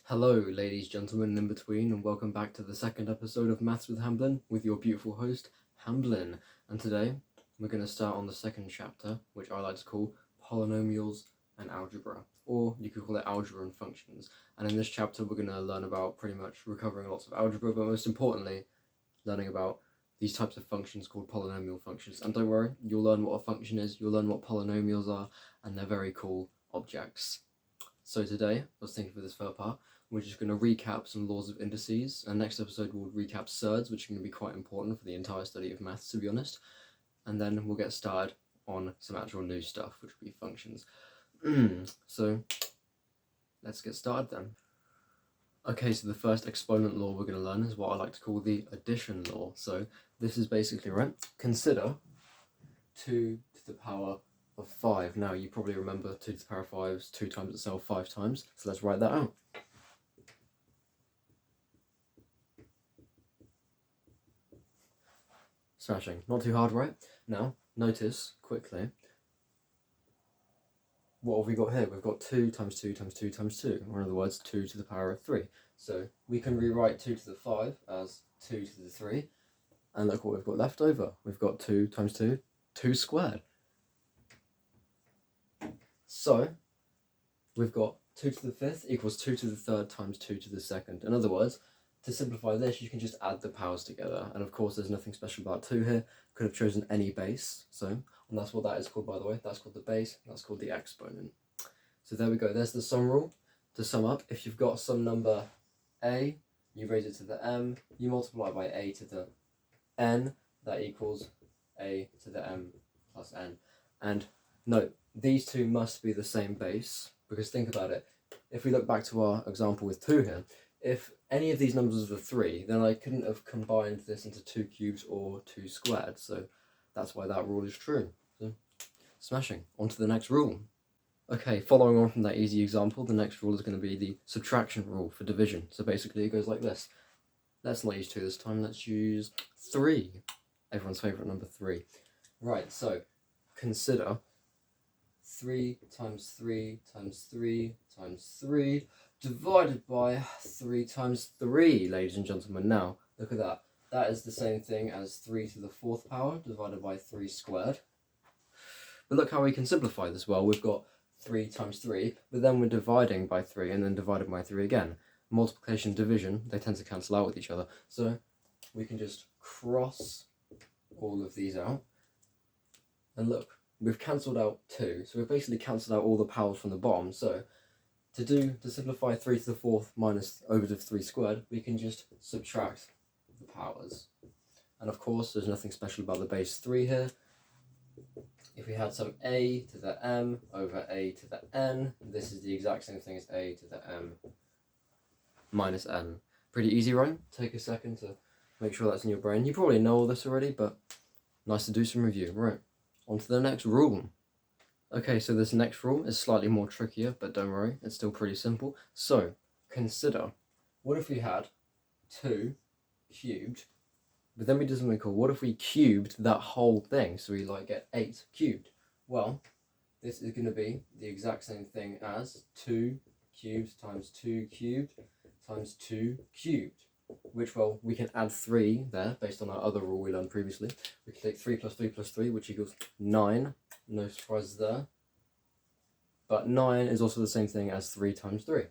Hello, ladies, gentlemen, in between, and welcome back to the second episode of Maths with Hamblin with your beautiful host, Hamblin. And today, we're going to start on the second chapter, which I like to call Polynomials and Algebra, or you could call it Algebra and Functions. And in this chapter, we're going to learn about pretty much recovering lots of algebra, but most importantly, learning about these types of functions called polynomial functions. And don't worry, you'll learn what a function is, you'll learn what polynomials are, and they're very cool objects. So today, I was thinking for this first part, we're just going to recap some laws of indices, and next episode we'll recap surds, which are going to be quite important for the entire study of maths, to be honest. And then we'll get started on some actual new stuff, which will be functions. So, let's get started then. Okay, so the first exponent law we're going to learn is what I like to call the addition law. So, this is basically, right, consider 2 to the power of 5. Now, you probably remember 2 to the power of 5 is 2 times itself 5 times, so let's write that out. Smashing. Not too hard, right? Now, notice, quickly, what have we got here? We've got 2 times 2 times 2 times 2, or in other words, 2 to the power of 3. So, we can rewrite 2 to the 5 as 2 to the 3, and look what we've got left over. We've got 2 times 2, 2 squared. So, we've got 2 to the 5th equals 2 to the 3rd times 2 to the 2nd. In other words, to simplify this, you can just add the powers together. And of course, there's nothing special about 2 here. Could have chosen any base. So, and that's what that is called, by the way. That's called the base. That's called the exponent. So there we go. There's the sum rule. To sum up, if you've got some number a, you raise it to the m, you multiply by a to the n, that equals a to the m plus n. And note, these two must be the same base, because think about it. If we look back to our example with 2 here, if any of these numbers were 3, then I couldn't have combined this into 2 cubes or 2 squared, so that's why that rule is true. So, smashing. On to the next rule. Okay, following on from that easy example, the next rule is going to be the subtraction rule for division. So basically it goes like this. Let's not use 2 this time, let's use 3. Everyone's favourite number 3. Right, so consider 3 times 3 times 3 times 3 divided by 3 times 3, ladies and gentlemen. Now, look at that. That is the same thing as 3 to the 4th power divided by 3 squared. But look how we can simplify this. Well, we've got 3 times 3, but then we're dividing by 3 and then dividing by 3 again. Multiplication, division, they tend to cancel out with each other. So we can just cross all of these out. And look, we've cancelled out 2, so we've basically cancelled out all the powers from the bottom. So to simplify 3 to the 4th minus over to 3 squared, we can just subtract the powers. And of course, there's nothing special about the base 3 here. If we had some a to the m over a to the n, this is the exact same thing as a to the m minus n. Pretty easy, right? Take a second to make sure that's in your brain. You probably know all this already, but nice to do some review. Right, on to the next rule. Okay, so this next rule is slightly more trickier, but don't worry, it's still pretty simple. So, consider, what if we had 2 cubed, but then we did something called, what if we cubed that whole thing? So we get 8 cubed. Well, this is going to be the exact same thing as 2 cubed times 2 cubed times 2 cubed. Which, well, we can add 3 there, based on our other rule we learned previously. We can take 3 plus 3 plus 3, which equals 9. No surprises there. But 9 is also the same thing as 3 times 3.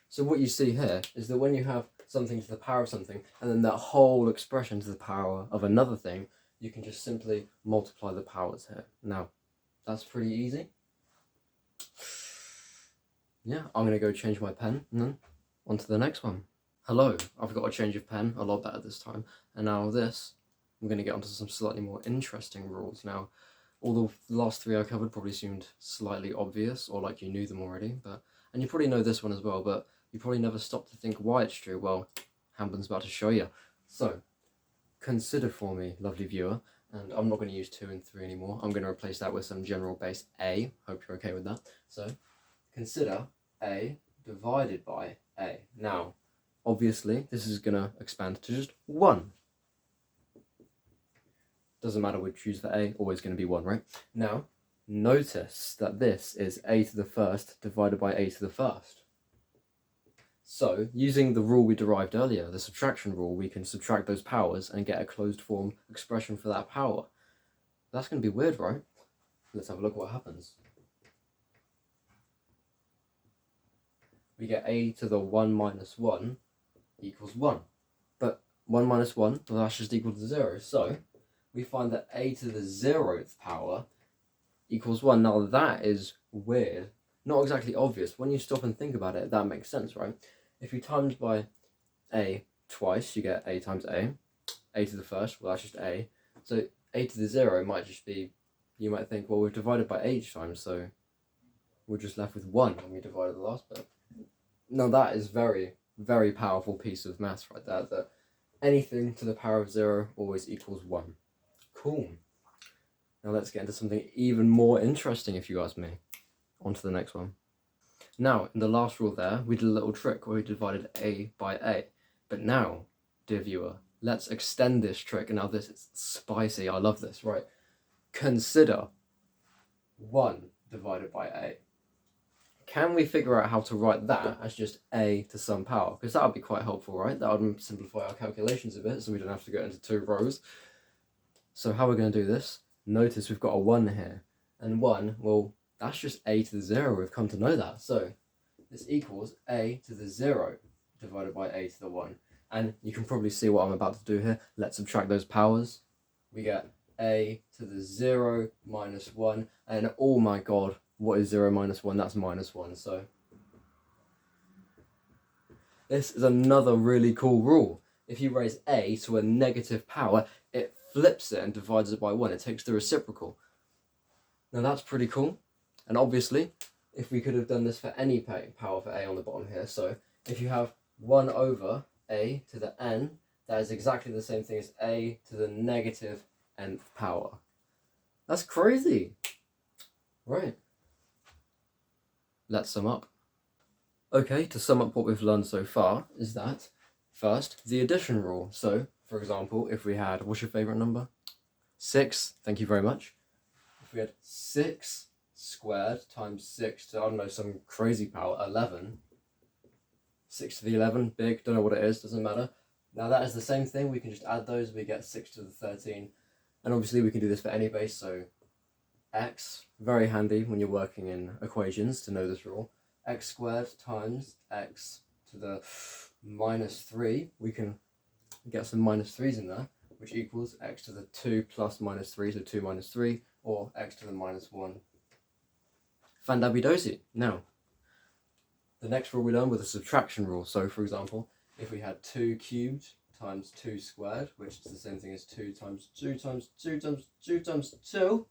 So what you see here is that when you have something to the power of something, and then that whole expression to the power of another thing, you can just simply multiply the powers here. Now, that's pretty easy. Yeah, I'm going to go change my pen, and then on to the next one. Hello, I've got a change of pen, a lot better this time. And now this, I'm going to get onto some slightly more interesting rules. Now, although the last 3 I covered probably seemed slightly obvious, or like you knew them already, and you probably know this one as well, but you probably never stopped to think why it's true. Well, Hamblin's about to show you. So, consider for me, lovely viewer, and I'm not going to use 2 and 3 anymore. I'm going to replace that with some general base a. Hope you're okay with that. So, consider a divided by a. Now, obviously, this is going to expand to just 1. Doesn't matter which choose for a, always going to be 1, right? Now, notice that this is a to the first divided by a to the first. So, using the rule we derived earlier, the subtraction rule, we can subtract those powers and get a closed form expression for that power. That's going to be weird, right? Let's have a look what happens. We get a to the 1 minus 1 equals 1. But 1 minus 1, well, that's just equal to 0. So, we find that a to the 0th power equals 1. Now, that is weird. Not exactly obvious. When you stop and think about it, that makes sense, right? If you times by a twice, you get a times a to the first, well, that's just a. So a to the 0 might just be, you might think, well, we've divided by a each time, so we're just left with 1 when we divided the last bit. Now that is very, very powerful piece of maths right there, that anything to the power of 0 always equals 1. Cool. Now let's get into something even more interesting, if you ask me. On to the next one. Now, in the last rule there, we did a little trick where we divided a by a. But now, dear viewer, let's extend this trick. And now this is spicy. I love this, right? Consider 1 divided by a. Can we figure out how to write that as just a to some power? Because that would be quite helpful, right? That would simplify our calculations a bit, so we don't have to go into 2 rows. So how are we going to do this? Notice we've got a 1 here. And 1, well, that's just a to the 0. We've come to know that. So this equals a to the 0 divided by a to the 1. And you can probably see what I'm about to do here. Let's subtract those powers. We get a to the 0 minus 1. And oh my god, what is 0 minus 1? That's minus 1. So this is another really cool rule. If you raise a to a negative power, it flips it and divides it by 1. It takes the reciprocal. Now that's pretty cool. And obviously, if we could have done this for any power for a on the bottom here, so if you have 1 over a to the n, that is exactly the same thing as a to the negative nth power. That's crazy. Right. Let's sum up. Okay, to sum up what we've learned so far is that, first, the addition rule. So, for example, if we had, what's your favourite number? 6, thank you very much. If we had 6 squared times 6 to, I don't know, some crazy power, 11. 6 to the 11, big, don't know what it is, doesn't matter. Now that is the same thing, we can just add those, we get 6 to the 13. And obviously we can do this for any base, so x, very handy when you're working in equations to know this rule. X squared times x to the minus 3, we can get some minus 3's in there, which equals x to the 2 plus minus 3, so 2 minus 3, or x to the minus 1. Fandabidosi. Now, the next rule we learned was the subtraction rule. So, for example, if we had 2 cubed times 2 squared, which is the same thing as 2 times 2 times 2 times 2 times 2,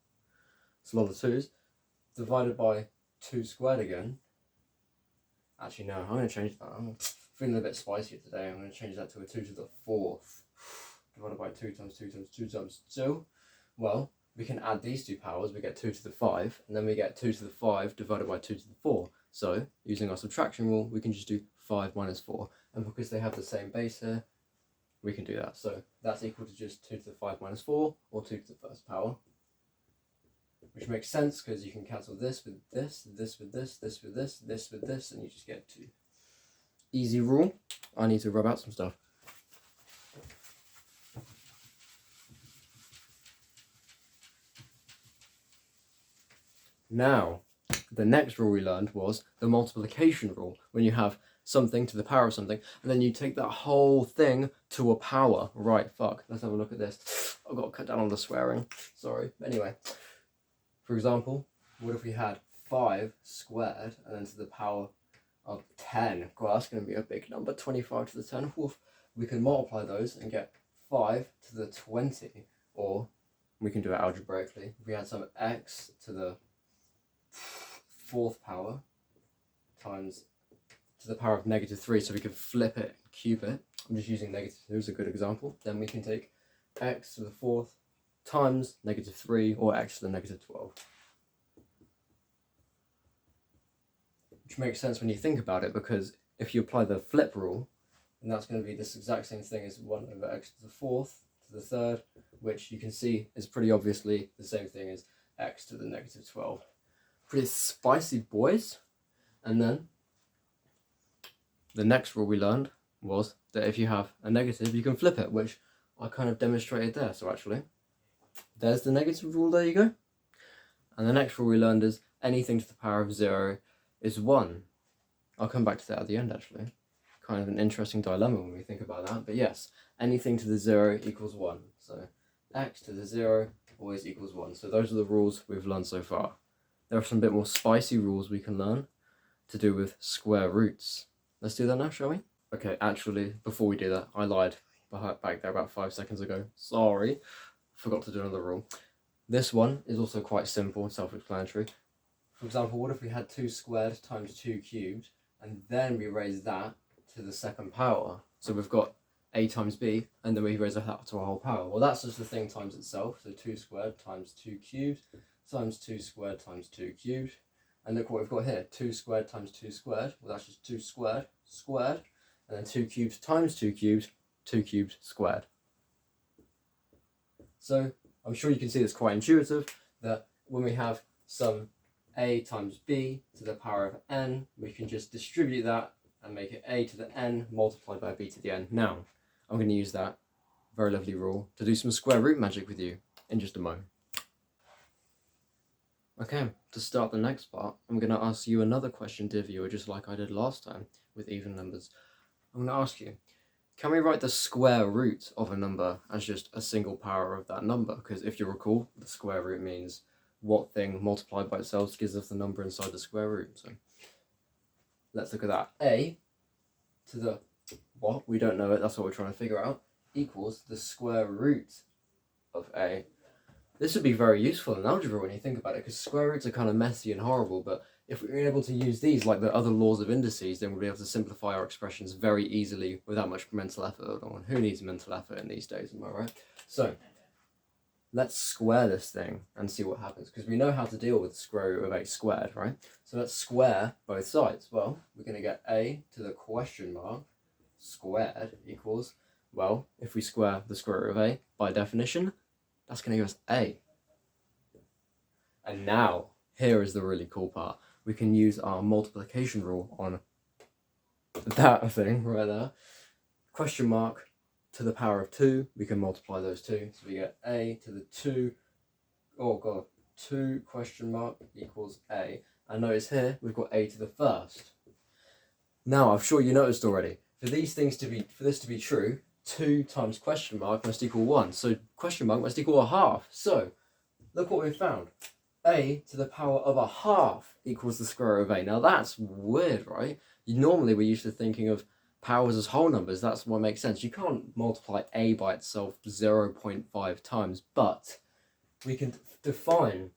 it's a lot of 2's, divided by 2 squared again. Actually, no, I'm going to change that. I'm feeling a bit spicier today. I'm going to change that to a 2 to the 4th, divided by 2 times 2 times 2 times 2. Well, we can add these 2 powers, we get 2 to the 5, and then we get 2 to the 5 divided by 2 to the 4. So, using our subtraction rule, we can just do 5 minus 4. And because they have the same base here, we can do that. So, that's equal to just 2 to the 5 minus 4, or 2 to the first power. Which makes sense, because you can cancel this with this, this with this, this with this, this with this, and you just get 2. Easy rule. I need to rub out some stuff. Now, the next rule we learned was the multiplication rule, when you have something to the power of something, and then you take that whole thing to a power. Right, fuck, let's have a look at this. I've got to cut down on the swearing, sorry. Anyway, for example, what if we had 5 squared, and then to the power of 10? Well, that's going to be a big number, 25 to the 10. Woof. We can multiply those and get 5 to the 20, or we can do it algebraically. If we had some x to the 4th power times to the power of negative 3, so we can flip it and cube it. I'm just using negative 2 as a good example. Then we can take x to the 4th times negative 3, or x to the negative 12. Which makes sense when you think about it, because if you apply the flip rule, then that's going to be this exact same thing as 1 over x to the 4th to the 3rd, which you can see is pretty obviously the same thing as x to the negative 12. Pretty spicy, boys. And then the next rule we learned was that if you have a negative, you can flip it, which I kind of demonstrated there. So actually, there's the negative rule, there you go. And the next rule we learned is anything to the power of 0 is 1. I'll come back to that at the end, actually. Kind of an interesting dilemma when we think about that. But yes, anything to the 0 equals 1. So x to the 0 always equals 1. So those are the rules we've learned so far. There are some bit more spicy rules we can learn to do with square roots. Let's do that now, shall we? Okay, actually, before we do that, I lied back there about 5 seconds ago. Sorry, forgot to do another rule. This one is also quite simple and self-explanatory. For example, what if we had 2 squared times 2 cubed, and then we raise that to the second power? So we've got a times b, and then we raise that to a whole power. Well, that's just the thing times itself. So 2 squared times 2 cubed times 2 squared times 2 cubed. And look what we've got here. 2 squared times 2 squared. Well, that's just 2 squared, squared. And then 2 cubed times 2 cubed, 2 cubed squared. So I'm sure you can see it's quite intuitive that when we have some a times b to the power of n, we can just distribute that and make it a to the n multiplied by b to the n. Now, I'm going to use that very lovely rule to do some square root magic with you in just a moment. Okay, to start the next part, I'm going to ask you another question, dear viewer, just like I did last time with even numbers. I'm going to ask you, can we write the square root of a number as just a single power of that number? Because if you recall, the square root means what thing multiplied by itself gives us the number inside the square root. So let's look at that. A to the what? We don't know it, that's what we're trying to figure out, equals the square root of a. This would be very useful in algebra when you think about it, because square roots are kind of messy and horrible, but if we're able to use these like the other laws of indices, then we'll be able to simplify our expressions very easily without much mental effort. Who needs mental effort in these days, am I right? So let's square this thing and see what happens, because we know how to deal with the square root of a squared, right? So let's square both sides. Well, we're going to get a to the question mark squared equals, well, if we square the square root of a, by definition, that's going to give us a. And now, here is the really cool part. We can use our multiplication rule on that thing right there. Question mark to the power of 2, we can multiply those two. So we get a to the 2, oh god, 2 question mark equals a. And notice here, we've got a to the first. Now, I'm sure you noticed already, for this to be true, 2 times question mark must equal 1. So question mark must equal a half. So look what we found. A to the power of a half equals the square root of a. Now that's weird, right? Normally we're used to thinking of powers as whole numbers. That's what makes sense. You can't multiply a by itself 0.5 times, but we can define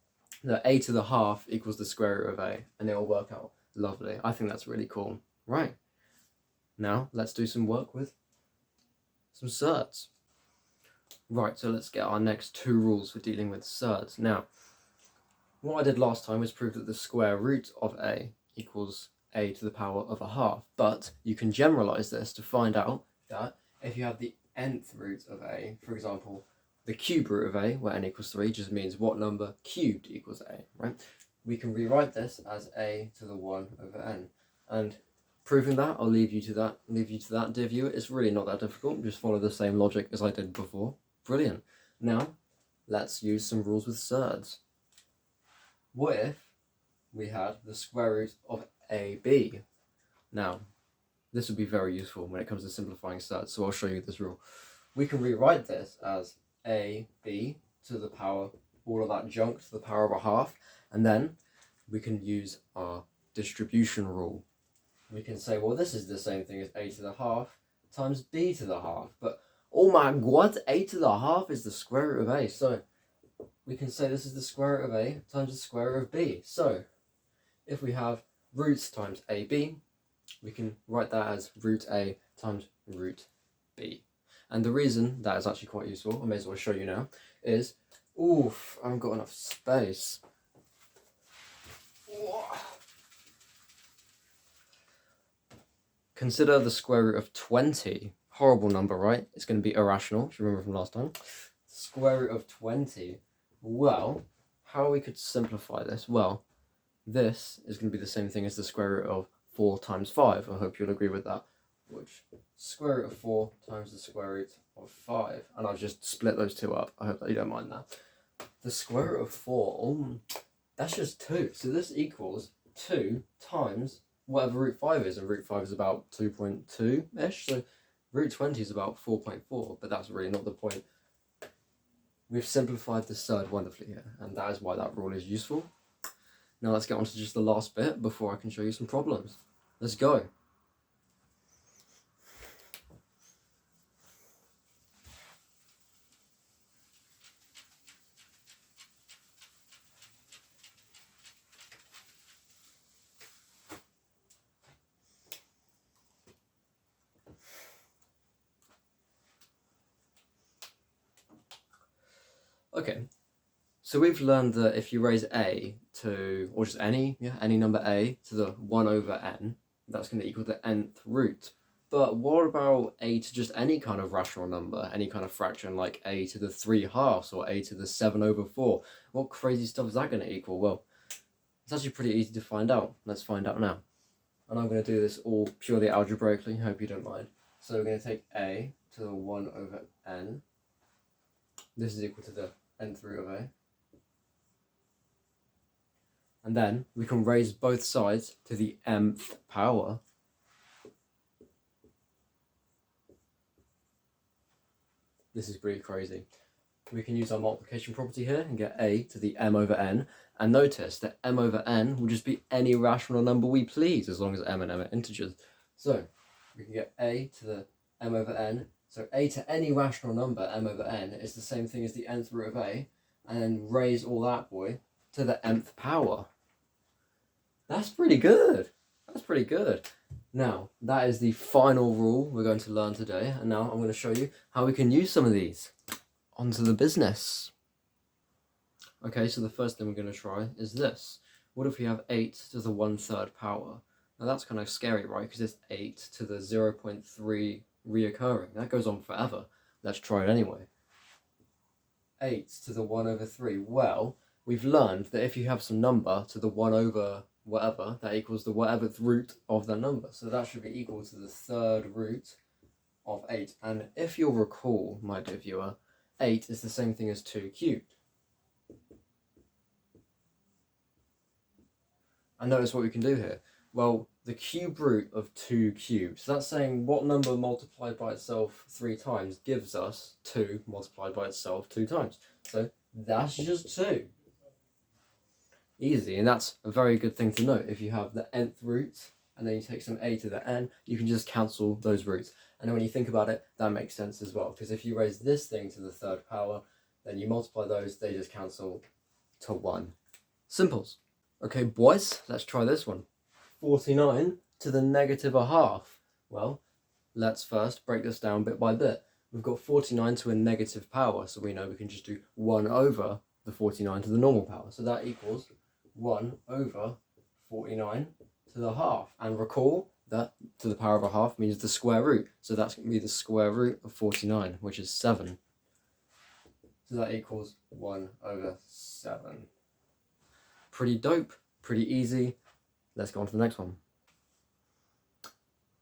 that a to the half equals the square root of a, and it will work out lovely. I think that's really cool. Right. Now let's do some work with some surds. Right, so let's get our next 2 rules for dealing with surds. Now, what I did last time was prove that the square root of a equals a to the power of a half, but you can generalize this to find out that if you have the nth root of a, for example, the cube root of a, where n equals 3, just means what number cubed equals a, right? We can rewrite this as a to the 1 over n. And proving that, I'll leave you to that, dear viewer. It's really not that difficult. Just follow the same logic as I did before. Brilliant. Now, let's use some rules with surds. What if we had the square root of AB? Now, this would be very useful when it comes to simplifying surds, so I'll show you this rule. We can rewrite this as AB to the power, all of that junk to the power of a half, and then we can use our distribution rule. We can say, well, this is the same thing as a to the half times b to the half, but oh my god, a to the half is the square root of a, so we can say this is the square root of a times the square root of b. So if we have roots times ab, we can write that as root a times root b. And the reason that is actually quite useful, I may as well show you now, is, oof, I haven't got enough space. Consider the square root of 20. Horrible number, right? It's going to be irrational, if you remember from last time. Square root of 20. Well, how we could simplify this? Well, this is going to be the same thing as the square root of 4 times 5. I hope you'll agree with that. Which, square root of 4 times the square root of 5. And I've just split those two up. I hope that you don't mind that. The square root of 4, that's just 2. So this equals 2 times whatever root 5 is. And root 5 is about 2.2-ish. So root 20 is about 4.4. But that's really not the point. We've simplified this side wonderfully here. And that is why that rule is useful. Now let's get on to just the last bit before I can show you some problems. Let's go. Okay, so we've learned that if you raise a to, or just any number a to the 1 over n, that's going to equal the nth root. But what about a to just any kind of rational number, any kind of fraction, like a to the 3/2 or a to the 7 over 4? What crazy stuff is that going to equal? Well, it's actually pretty easy to find out. Let's find out now. And I'm going to do this all purely algebraically, hope you don't mind. So we're going to take a to the 1 over n. This is equal to the nth root of a. And then we can raise both sides to the mth power. This is pretty crazy. We can use our multiplication property here and get a to the m over n. And notice that m over n will just be any rational number we please, as long as m and n are integers. So we can get a to the m over n. So a to any rational number, m over n, is the same thing as the nth root of a. And then raise all that boy to the nth power. That's pretty good. That's pretty good. Now, that is the final rule we're going to learn today. And now I'm going to show you how we can use some of these. On to the business. Okay, so the first thing we're going to try is this. What if we have 8 to the 1/3 power? Now that's kind of scary, right? Because it's 8 to the 0.3 reoccurring. That goes on forever. Let's try it anyway. 8 to the 1 over 3. Well, we've learned that if you have some number to the 1 over whatever, that equals the whateverth root of that number. So that should be equal to the 3rd root of 8. And if you'll recall, my dear viewer, 8 is the same thing as 2 cubed. And notice what we can do here. Well, the cube root of 2 cubed. So that's saying what number multiplied by itself 3 times gives us 2 multiplied by itself 2 times. So that's just 2. Easy, and that's a very good thing to note. If you have the nth root and then you take some a to the n, you can just cancel those roots. And then when you think about it, that makes sense as well. Because if you raise this thing to the 3rd power, then you multiply those, they just cancel to 1. Simples. Okay, boys, let's try this one. 49 to the negative 1/2. Well, let's first break this down bit by bit. We've got 49 to a negative power, so we know we can just do 1 over the 49 to the normal power. So that equals 1 over 49 to the 1/2. And recall that to the power of 1/2 means the square root. So that's going to be the square root of 49, which is 7. So that equals 1 over 7. Pretty dope, pretty easy. Let's go on to the next one.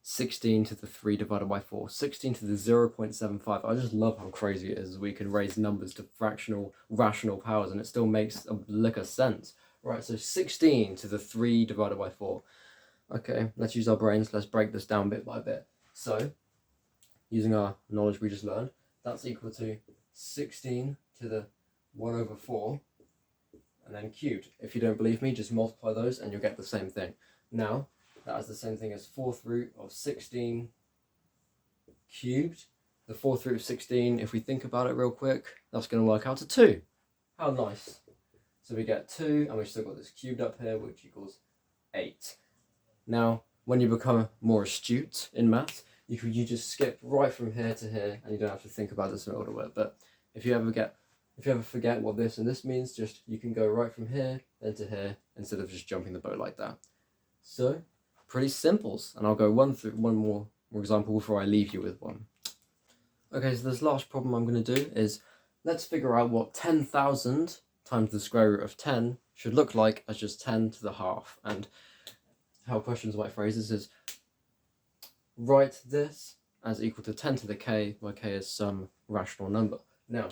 16 to the 3 divided by 4. 16 to the 0.75. I just love how crazy it is. We can raise numbers to fractional, rational powers and it still makes a lick of sense. Right, so 16 to the 3 divided by 4. Okay, let's use our brains. Let's break this down bit by bit. So, using our knowledge we just learned, that's equal to 16 to the 1 over 4 and then cubed. If you don't believe me, just multiply those and you'll get the same thing. Now, that is the same thing as 4th root of 16 cubed. The 4th root of 16, if we think about it real quick, that's going to work out to 2. How nice. So we get 2, and we've still got this cubed up here, which equals 8. Now, when you become more astute in maths, you just skip right from here to here, and you don't have to think about this in order bit. But if you ever forget what this and this means, just you can go right from here, then to here, instead of just jumping the boat like that. So, pretty simples, and I'll go one more example before I leave you with one. Okay, so this last problem I'm going to do is, let's figure out what 10,000 times the square root of 10 should look like as just 10 to the half. And how questions might phrase this is, write this as equal to 10 to the k, where k is some rational number. Now,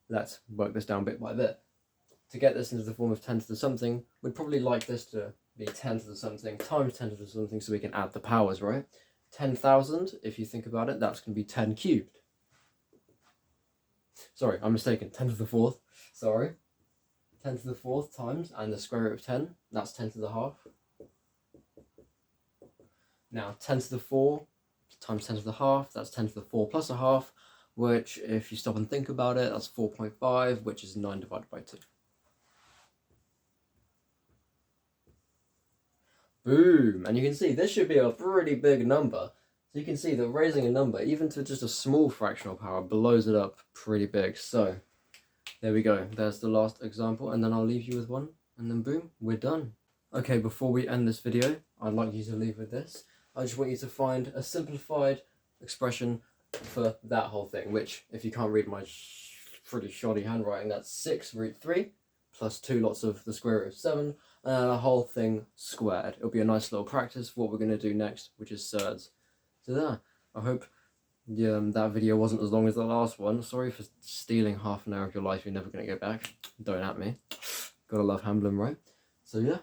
let's work this down bit by bit. To get this into the form of 10 to the something, we'd probably like this to be 10 to the something times 10 to the something, so we can add the powers, right? 10,000, if you think about it, that's going to be 10 cubed. Sorry, I'm mistaken, 10 to the fourth, sorry. 10 to the fourth times, and the square root of 10, that's 10 to the half. Now, 10 to the 4 times 10 to the half, that's 10 to the 4 plus a half, which, if you stop and think about it, that's 4.5, which is 9 divided by 2. Boom! And you can see this should be a pretty big number. So you can see that raising a number, even to just a small fractional power, blows it up pretty big. So there we go. There's the last example, and then I'll leave you with one, and then boom, we're done. Okay, before we end this video, I'd like you to leave with this. I just want you to find a simplified expression for that whole thing, which, if you can't read my pretty shoddy handwriting, that's 6 root 3 plus 2 lots of the square root of 7, and a whole thing squared. It'll be a nice little practice for what we're going to do next, which is surds. So there, I hope that video wasn't as long as the last one. Sorry for stealing half an hour of your life you're never going to get back. Don't at me. Gotta love Hamblin, right? So yeah,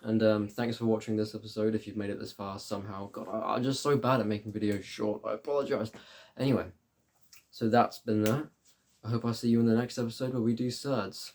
and thanks for watching this episode if you've made it this far somehow. God, I'm just so bad at making videos short, I apologise. Anyway, so that's been that. I hope I'll see you in the next episode where we do surds.